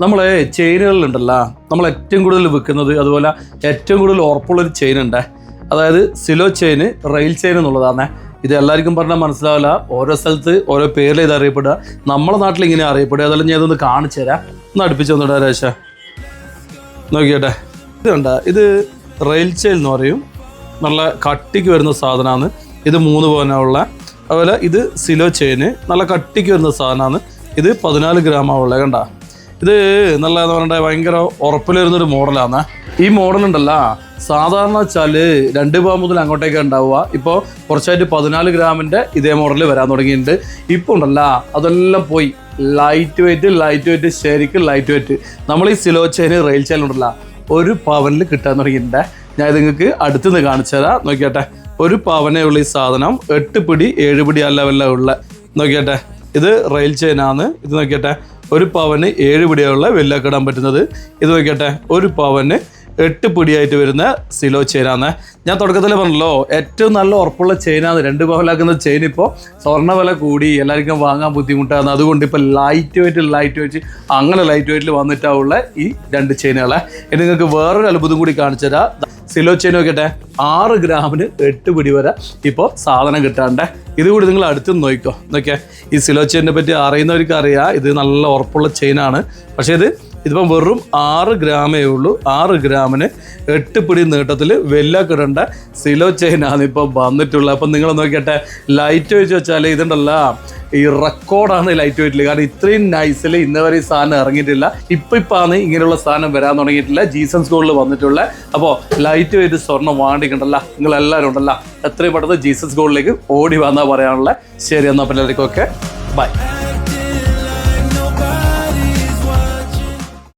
നമ്മളെ ചെയിനുകളിലുണ്ടല്ലോ, നമ്മൾ ഏറ്റവും കൂടുതൽ വിൽക്കുന്നത് അതുപോലെ ഏറ്റവും കൂടുതൽ ഉറപ്പുള്ളൊരു ചെയിൻ ഉണ്ട്. അതായത് സിലോ ചെയിന്, റെയിൽ ചെയിൻ എന്നുള്ളതാണ്. ഇത് എല്ലാവർക്കും പറഞ്ഞാൽ മനസ്സിലാവില്ല, ഓരോ സ്ഥലത്ത് ഓരോ പേരിൽ ഇത് അറിയപ്പെടുക. നമ്മുടെ നാട്ടിൽ ഇങ്ങനെ അറിയപ്പെടുക. അതെല്ലാം ഞാൻ ഇതൊന്ന് കാണിച്ചു തരാം. ഒന്ന് അടുപ്പിച്ച് വന്നിടാ രേശ, നോക്കിയേട്ടെ. ഇത് കണ്ട, ഇത് റെയിൽ ചെയിൻ എന്ന് പറയും. നല്ല കട്ടിക്ക് വരുന്ന സാധനമാണ്. ഇത് 3 പവനുള്ള. അതുപോലെ ഇത് സിലോ ചെയിന്, നല്ല കട്ടിക്ക് വരുന്ന സാധനമാണ്. ഇത് 14 ഗ്രാമുള്ള. കണ്ട, ഇത് നല്ല എന്ന് പറഞ്ഞാൽ ഭയങ്കര ഉറപ്പിൽ വരുന്നൊരു മോഡലാണ്. ഈ മോഡലുണ്ടല്ല, സാധാരണ വെച്ചാൽ 2 പവൻ മുതൽ അങ്ങോട്ടേക്ക് ഉണ്ടാവുക. ഇപ്പോൾ കുറച്ചായിട്ട് 14 ഗ്രാമിൻ്റെ ഇതേ മോഡൽ വരാൻ തുടങ്ങിയിട്ടുണ്ട്. ഇപ്പോൾ ഉണ്ടല്ല, അതെല്ലാം പോയി. ലൈറ്റ് വെയിറ്റ് ശരിക്കും ലൈറ്റ് വെയിറ്റ്. നമ്മൾ ഈ സിലോ ചെയിൻ, റെയിൽ ചെയിൻ ഉണ്ടല്ല, 1 പവനിൽ കിട്ടാൻ തുടങ്ങിയിട്ടുണ്ട്. ഞാൻ ഇത് നിങ്ങൾക്ക് അടുത്തുനിന്ന് കാണിച്ചു തരാം. നോക്കിയാട്ടെ, 1 പവനേ ഉള്ള ഈ സാധനം 8 പിടി 7 പിടി ആ ലെവലിലാണ് ഉള്ള. നോക്കിയാട്ടെ, ഇത് റെയിൽ ചെയിനാണ്. ഇത് നോക്കിയാട്ടെ, 1 പവന് 7 പിടിയുള്ള വെല്ലൊക്കെ ഇടാൻ പറ്റുന്നത്. ഇത് നോക്കിയാട്ടെ, 1 പവന് 8 പിടിയായിട്ട് വരുന്ന സിലോ ചെയിനാണ്. ഞാൻ തുടക്കത്തിൽ പറഞ്ഞല്ലോ, ഏറ്റവും നല്ല ഉറപ്പുള്ള ചെയിനാണ്. 2 പവനിലാക്കുന്ന ചെയിൻ ഇപ്പോൾ സ്വർണ്ണ വില കൂടി, എല്ലാവർക്കും വാങ്ങാൻ ബുദ്ധിമുട്ടാണ്. അതുകൊണ്ട് ഇപ്പോൾ ലൈറ്റ് വെയിറ്റ് അങ്ങനെ ലൈറ്റ് വെയിറ്റിൽ വന്നിട്ടാവുള്ള ഈ 2 ചെയിനുകളെ. ഇനി നിങ്ങൾക്ക് വേറൊരു അത്ഭുതം കൂടി കാണിച്ചു തരാം. സിലോ ചെയിൻ നോക്കിട്ടെ, 6 ഗ്രാമിന് 8 പിടി വരെ ഇപ്പോൾ സാധനം കിട്ടാണ്ട്. ഇതുകൂടി നിങ്ങൾ അടുത്ത് നോക്കിക്കോ. നോക്കിയാൽ ഈ സിലോ ചെയിനെ പറ്റി അറിയുന്നവർക്ക് അറിയാം, ഇത് നല്ല ഉറപ്പുള്ള ചെയിനാണ്. പക്ഷേ ഇതിപ്പം വെറും 6 ഗ്രാമേ ഉള്ളൂ. 6 ഗ്രാമിന് 8 പിടി നീട്ടത്തിൽ വെല്ലക്കിടേണ്ട സിലോ ചെയിനാണ് ഇപ്പോൾ വന്നിട്ടുള്ളത്. അപ്പം നിങ്ങൾ നോക്കിയട്ടെ, ലൈറ്റ് വെച്ച് വെച്ചാൽ ഇതുണ്ടല്ല, ഈ റെക്കോർഡാണ് ലൈറ്റ് വെയിറ്റിൽ. കാരണം ഇത്രയും നൈസിൽ ഇന്നവരെ ഈ സാധനം ഇറങ്ങിയിട്ടില്ല. ഇപ്പാണ് ഇങ്ങനെയുള്ള സാധനം വരാൻ തുടങ്ങിയിട്ടില്ല. ജീസൺസ് ഗോൾഡിൽ വന്നിട്ടുള്ള. അപ്പോൾ ലൈറ്റ് വെയിറ്റ് സ്വർണ്ണം വാങ്ങിക്കണ്ടല്ല, നിങ്ങളെല്ലാവരും ഉണ്ടല്ല, എത്രയും പെട്ടെന്ന് ജീസൺസ് ഗോൾഡിലേക്ക് ഓടി വന്നാൽ പറയാനുള്ള. ശരി, എന്നാൽ എല്ലാവർക്കും ഓക്കെ, ബൈ.